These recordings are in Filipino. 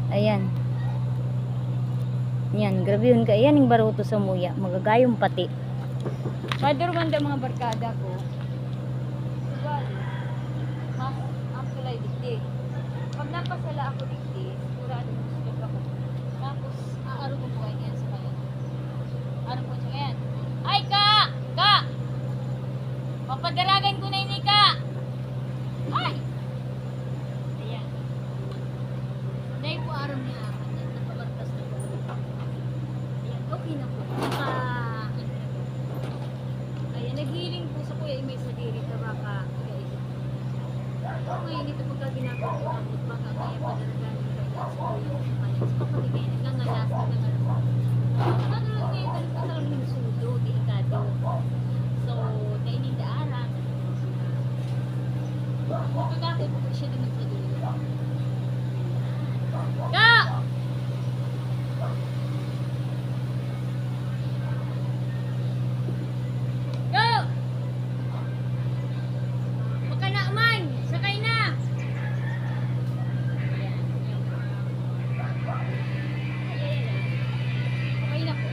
Ayan. Yan, grabe yun ka. Ayan yung baruto sa muya. Magagayong pati. Father, wanda mga barkada ko. Sugal. Mas, ang tulay dikti. Pag napasala ako dikti, sigurado mo sugal ako. Tapos, aaro mo po yan sa kanya. Aaro po siya yan. Ay, ka! Ka! Papadaragan ko na ini, ka! Ay! Ayan. Dahil po aram niya. Napabarkas na po. Ayan, okay na po. Ayan, naghiling po sa kuya. May sa diri na baka. Ngayon, ito pagka ginagawa ko ang baka kaya padaragan ko kayo sa kuya. Sa kapatid kayo, nangangalas, nangangalas. Nangangalas ngayon, talagang talagang yung sudo, delikado. So, nainindaaran. Pagkakit po siya din sa dulo. Ka! Go! Baka na man! Sakay na! Okay na po.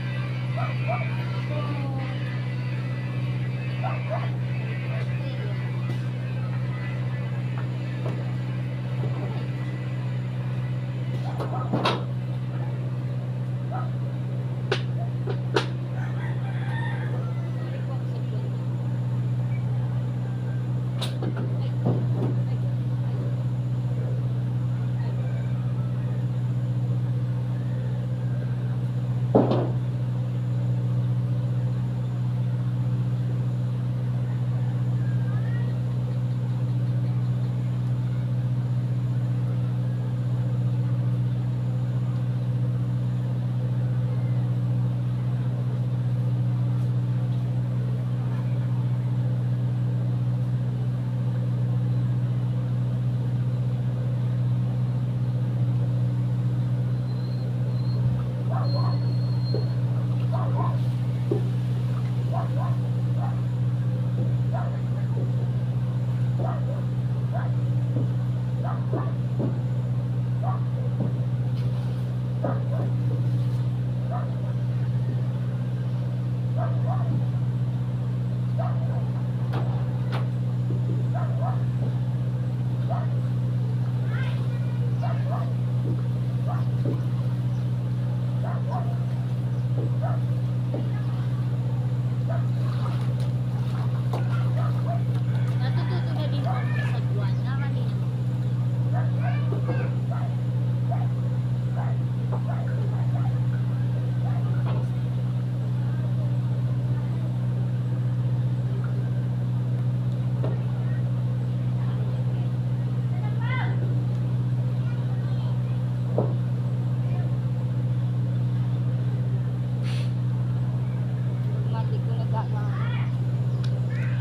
Natututo na din ako sa buwan. Nakalina.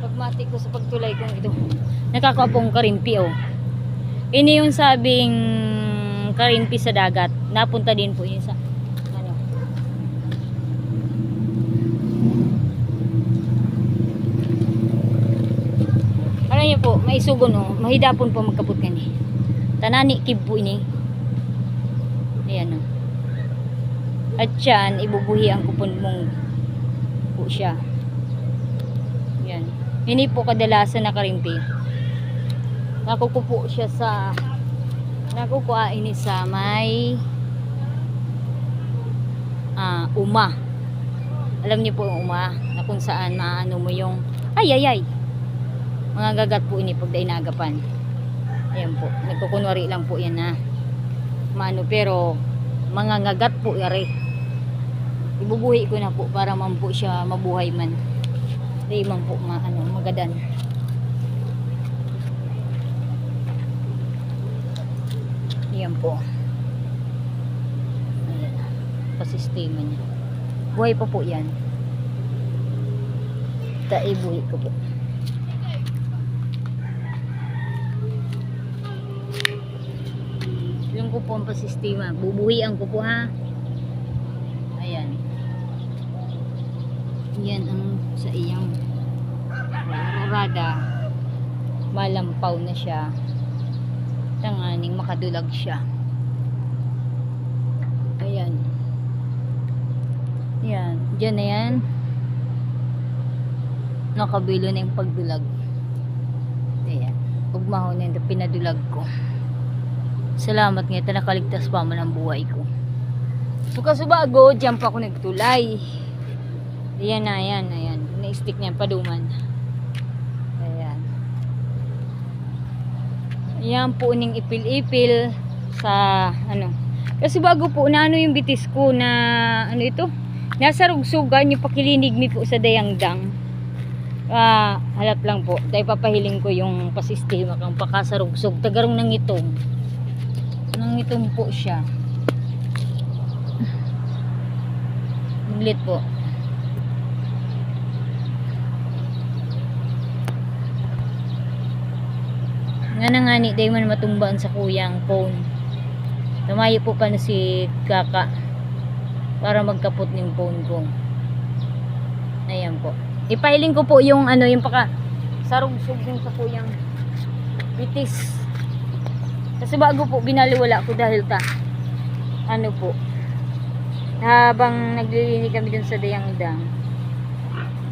Pagmatik ko sa pagtulay kong ito. Nakakapong karimpi oh. Ini yung sabing karimpi sa dagat. Napunta din po yun sa ano. Alam niyo po, maisugon oh. Mahidapon po magkapot kani. Tanani kib po ini. Ayan oh. At yan, ibubuhi ang kupon mong po siya. Yan. Hindi po kadalasan na karimpi. Nakukupo siya sa nakukuha ini sa may uma. Alam niyo po yung uma na kung saan maano mo yung ay mga gagat po ini pag dainagapan. Ayan po. Nagkukunwari lang po yan na maano pero mga ngagat po yari. Ibubuhi ko na po para man po siya mabuhay man. Di man po magadan. Yan po. Ayan. Pasistema niya. Buhay pa po yan. Ibuhi ko po. Yung ko po ang pasistema. Bubuhian ko po ha. Ayan. Yan ang sa iyang rada. Malampaw na siya. Tanganing makadulag siya. Ayan. Yan. Diyan na yan. Nakabilo na yung pagdulag. Ayan. Ugmaho na yung pinadulag ko. Salamat nga ito, nakaligtas pa man ang buhay ko. Suka-subago, dyan pa ako nagtulay. Ayan na, ayan, ayan. Na-stick niya paduman. Ayan. Ayan po ning ipil-ipil sa ano. Kasi bago po na ano yung bitis ko na ano ito. Nasa rugsugan yung pakilinig mi po sa dayangdang. Halap lang po. Dahil papahiling ko yung pasistema kang pakasarugsog. Tagarong ng itong. Nang itong po siya. Maglit po. Nga na nga ni dahil man matumbaan sa kuyang phone. Tumayo po pa na si kaka para magkapot ng phone ko. Ayan po. Ipahiling ko po yung ano, yung paka sarugsog yung sa kuyang bitis. Kasi bago po binaliwala ko dahil ano po, habang naglilinis kami dun sa dayangdang,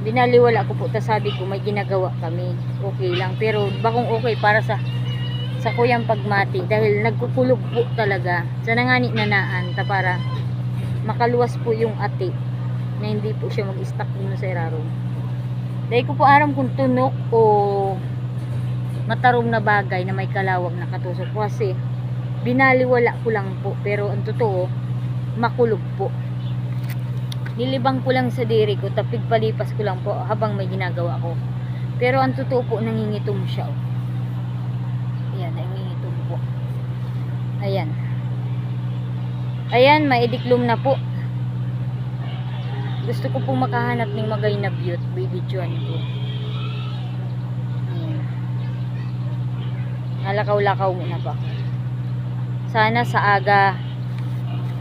binaliwala ko po, ta sabi ko may ginagawa kami, okay lang, pero bakong okay para sa kuyang pagmati dahil nagkukulog po talaga sa nangani nanaan ta para makaluwas po yung ati na hindi po siya mag-stuck dun sa iraro. Dahil ko po aram kung tunok o matarom na bagay na may kalawag na katusok kasi binaliwala ko lang po, pero ang totoo makulog po. Nilibang ko lang sa diri ko, tapig palipas ko lang po habang may ginagawa ko, pero ang totoo po nangingitom siya. Ayan, nangingitom po. Ayan, ayan, maidiklom na po. Gusto ko pong makahanap ng magay na beaut, baby John ko. Nalakaw-lakaw muna pa. Sana sa aga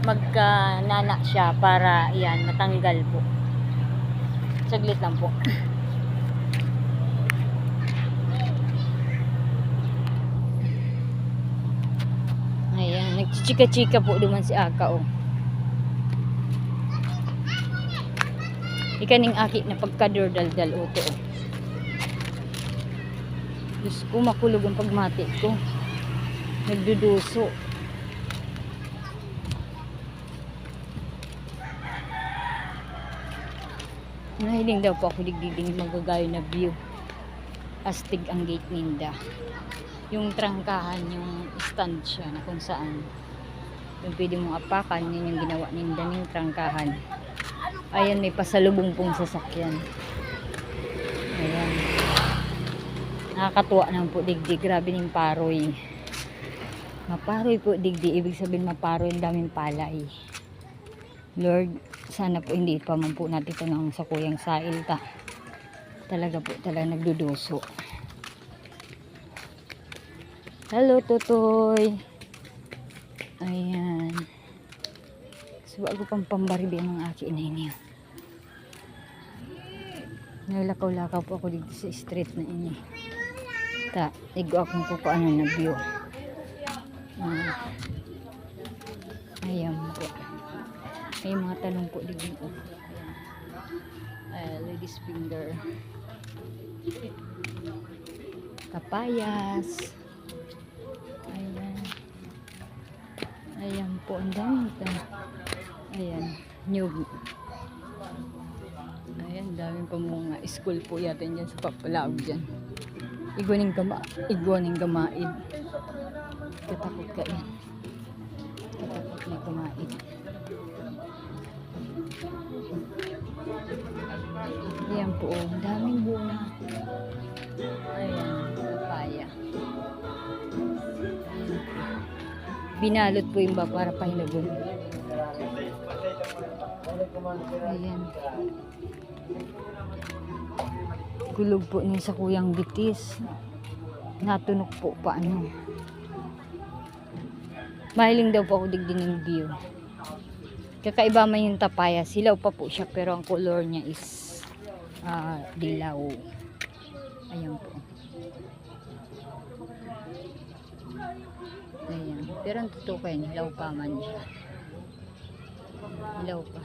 magkanana siya para yan matanggal po. Saglit lang po. Ayan, nagchichika-chika po duman si Aka oh. Ikaning aki na pagkadordal-dal uto oh. Diyos ko, makulog ang pagmati ko. Nagduduso. Nahiling daw po ako digdiding magagayo na view. Astig ang gate ninda. Yung trangkahan, yung stand siya na kung saan yung pwede mong apakan, yun yung ginawa ninda ng trangkahan. Ayan, may pasalubong pong sasakyan. Ayan. Nakakatuwa naman po digdi. Grabe ng paroy. Maparoy po digdi. Ibig sabihin maparoy, ang daming palay. Lord, sana po hindi pa man po natin ito ng sa kuyang sail ta. Talaga po, talaga nagduduso. Hello, Tutoy. Ayan. So, ako pang pambaribi ang mga aki na inyo. Nalakaw-lakaw po ako dito sa street na ini. Igo akong kukuano na view. Ayan po. May mga tanong po dito. Ladies finger. Kapayas. Ayan. Ayan po. Ang dami ito. Ayan. Nyug. Ayan. Daming pamunga. School po yata dyan sa Papalaog dyan. Iguaning gamaid. Katakot ka yan. Katakot na gamaid. Ayan po. Daming bunga. Ayan. Papaya. Binalot po yung ba para pahinabon. Ayan. Gulog po niya sa kuyang bitis. Natunok po paano. Mahiling daw po ako digdin ng view. Kakaiba man yung tapaya. Silaw pa po siya pero ang color niya is dilaw. Ayan po. Ayan. Pero ang totoo kayo, hilaw pa man siya. Ilaw pa.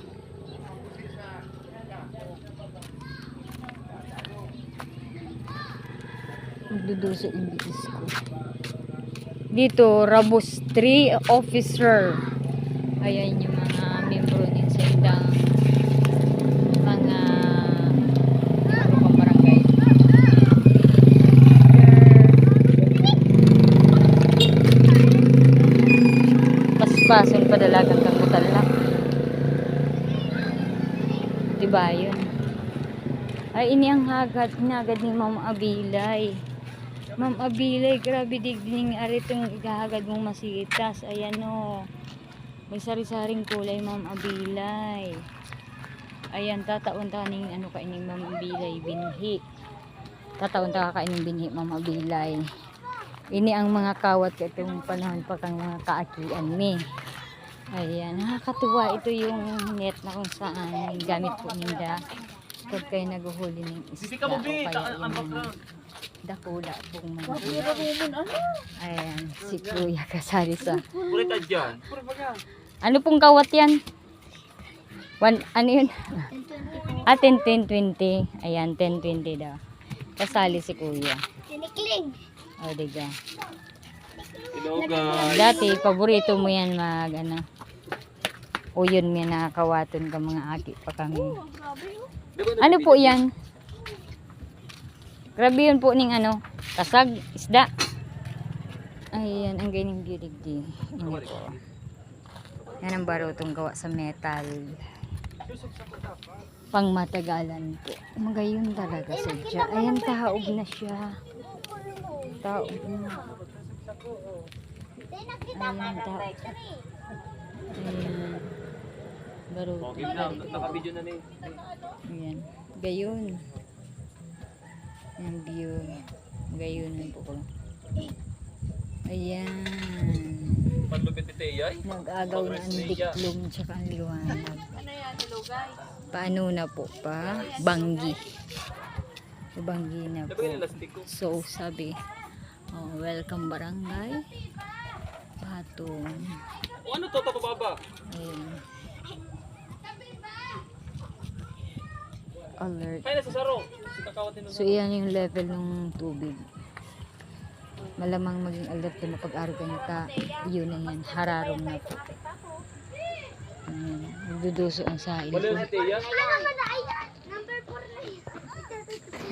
Magduduso yung bitis ko. Dito, Rabos 3 officer. Ayan yung mga membro din sa indang mga pang barangay. Paspason padalagan kang mutalak. Diba yun? Ay, ini ang hagad ni Ma'am Abilay. Ma'am Abilay, grabe digning aritong igahagad mong masitas. Ayan o. May sari-saring kulay, Ma'am Abilay. Ayan, tataon ta ning ano kaining Ma'am Abilay, binhi. Tataon ta kaining binhi, Ma'am Abilay. Ini ang mga kawat ka itong panahon pa kang mga kaakian ni. Ayan, nakakatuwa ito yung net na kung saan gamit po ninda. Pag kayo naguhuli ng isda o kaya yung dakula pong mga. Ayan, si Kuya kasali sa. Ano pong kawat yan? Ano yun? 10-20. Ayan, 10-20 daw. Kasali si Kuya. Tinikling. O, diga. Hello guys. Dati, paborito mo yan mag, ano. O yun, may nakakawaton ka mga aki pa kami. Ano po yan? Grabe yun po ning ano, kasag, isda. Ayan, ang ganing giligdi. Ano po. Yan ang barutong gawa sa metal. Pang matagalan po. Magayon talaga sadya. Ayan, tahaog na siya. Tahaog na. Ayan, tahaog. Ayan. Barutong. Okay na, naka-video na ni. Ayan. Gayon. Ayan, view. Gayon po ko. Ayan. Panlupit ni Teyay. Nag-agaw na ang diklom tsaka ang liwanag. Ano yan? Hello guys. Paano na po pa? Banggi. Banggi na po. Labi nila stick ko. So, sabi, oh, welcome barangay. Patong. O ano to, tapababa? Ayan. Alert. Kaya nasa saro. Si kakawatin So, iyan yung level ng tubig. Malamang maging alert na pag-araw ka yun na yan. Hararong na po. Nagduduso ang sail Wala ko. na si Teya. Number 4 na yun.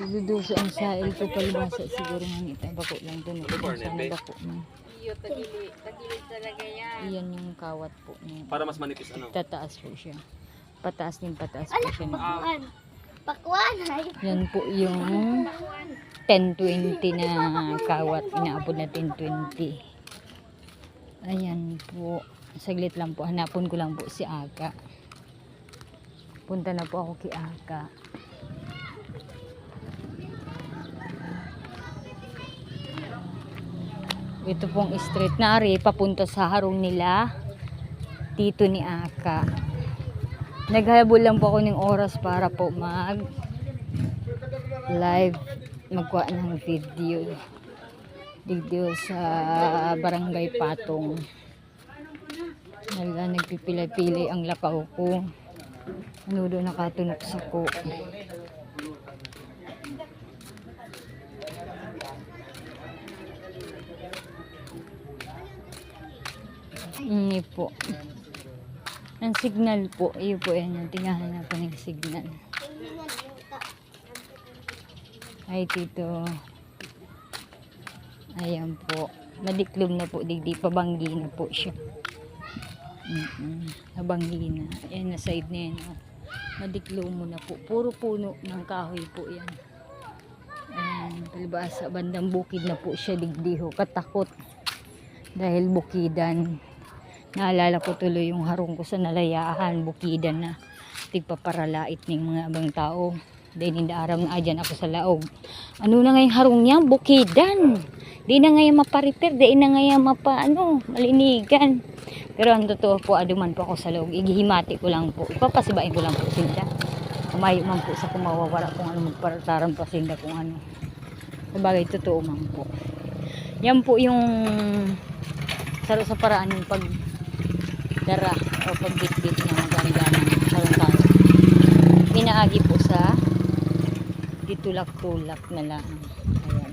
Nagduduso ang sail ko. Palibasa siguro nga ito. Bako lang ito. Kung saan bako man. Iyo, tagilid. Tagilid talaga yan. Iyan yung kawat po niya. Para mas manipis ano. Tataas po siya. Pataas din pataas po siya. Pakwan. Pakwan. Ay. Yan po yung 10-20 na kawat. Inaabot na 10-20. Ayan po. Saglit lang po. Hanapon ko lang po si Aga. Punta na po ako kay Aga. Ito pong street na ari. Papunta sa harong nila. Tito ni Aga. Naghabol lang po ako ng oras para po mag live, magkuha ng video sa barangay Patong. Nagpipilay-pilay ang lakaw ko. Ano doon nakatunok sa ko. Ini po ang signal po, iyo po yan yung tinahanapan ng signal. Ay tito, ayan po, madiklom na po, digdi pabanggi na po siya. Nabanggi na, ayan na side na yan, oh. Madiklom mo na po, puro puno ng kahoy po yan. Ayan, palibasa bandang bukid na po siya, digdi ho, katakot dahil bukidan. Naalala ko tuloy yung harong ko sa Nalayahan, bukidan na tigpaparalait ng mga abang tao. Dahil nindaaraw na adyan ako sa laog. Ano na ngayong harong niya? Bukidan. Di na ngayon mapariper, di na ngayon malinigan. Pero ang totoo po, aduman po ako sa laog. Igihimati ko lang po. Ipapasibain ko lang po sila. Kumayo man po sa kumawawala kung ano magparataran pa sila kung ano. Sabagay, totoo man po. Yan po yung sa paraan yung pag dara o pagbitbit na maganda ng tarong-tarong. Pinaagi po sa ditulak-tulak na lang. Ayan.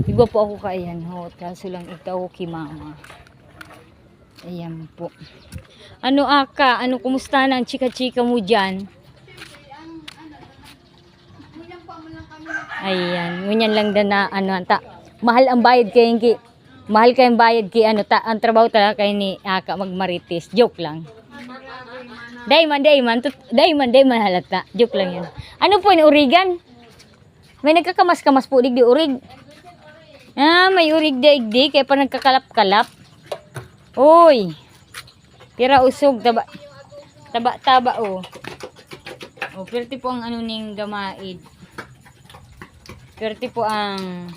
Iba po ako kaayan ho. Kaso lang ikaw kay mama. Ayan po. Ano aka? Ano kumusta na ang chika-chika mo dyan? Ayan. Ngunyan lang na ano anta. Mahal ang bayad kay hindi. Mahal kayong bayad kay ano ta. Ang trabaho talaga kay ni aka magmarites. Joke lang. Dayman halata. Joke lang yan. Ano po yung urigan? May nagkakamas-kamas po digdi urig. Ah, may urig digdi kaya pa nagkakalap-kalap. Oy. Tira usog taba oh. Oh, perti po ang ano ning gamaid. Perti po ang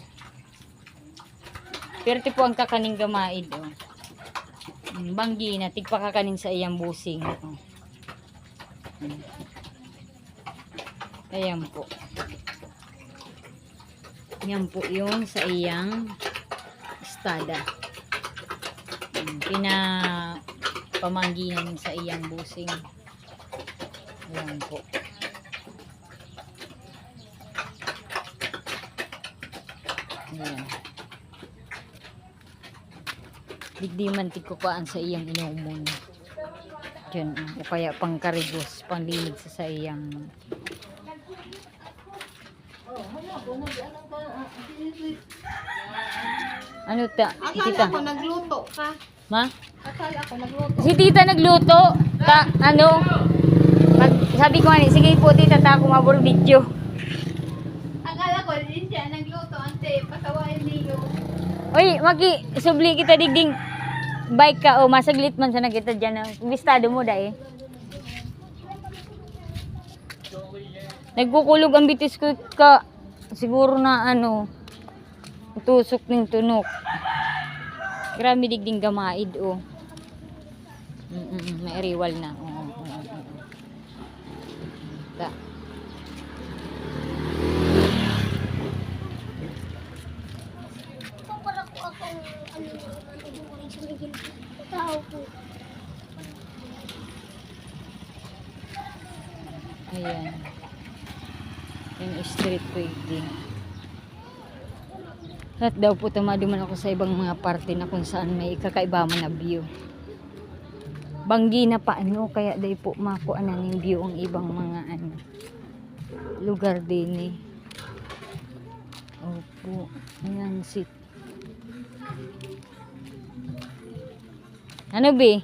kakaning gamaid oh. Banggi na tigpa kakanin sa iyang busing. Oh. Ayan po. Yan po yung sa iyang estada. Pinapamangginan sa iyang busing. Ayan po. Ayan. Digdi man tigkukaan sa iyang inumon. Diyan. O kaya pang karigos, panlinig sa iyang ano ta? Si tita. Akala ko nagluto ka. Ma? Akala ko nagluto. Si tita nagluto. Ano? Sabi ko nga, sige po tita, ta ako mabur video. Akala ko din siya nagluto. Ante, pasawain niyo. Uy, Maki, subli kita digding bike ka o masaglit man sa nakita dyan. Bistado mo da eh. Nagkukulog ang bitis ko ka. Siguro na ano, tusok ng tunok. Grabe digding gamaid oh. May riwal na. Ta. Para ko akong tao ko. Ayan. Yung street wedding. At daw po tumaduman ako sa ibang mga parte na kung saan may kakaiba man na view. Banggi na pa ano, kaya daw po makuanan yung view ang ibang mga ano, lugar din eh. Opo. Ayan si. Ano be?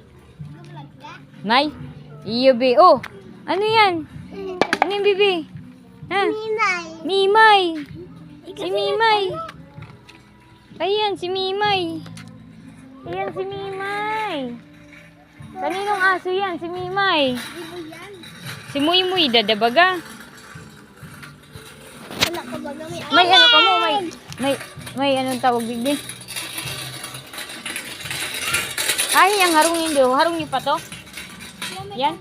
May? Iyo be. Oh! Ano yan? Ano yung bibi? Ha? Mimay. Si Mimay. Ayan, si Mimay. Ayan, si Mimay. Kaninong aso yan? Si Mimay. Si Muy dadabaga. Wala ka ba gamit? May ano ka mo? May anong tawag bibi? Ay, ang harungin do. Harungin pa to? Yan.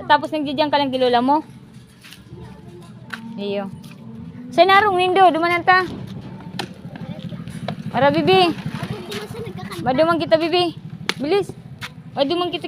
Tapos nagdidiyan ka lang kilula mo? Iyo. Saan harungin do? Dumanan ta. Para bibi. Madumang kita bibi. Bilis. Madumang kita.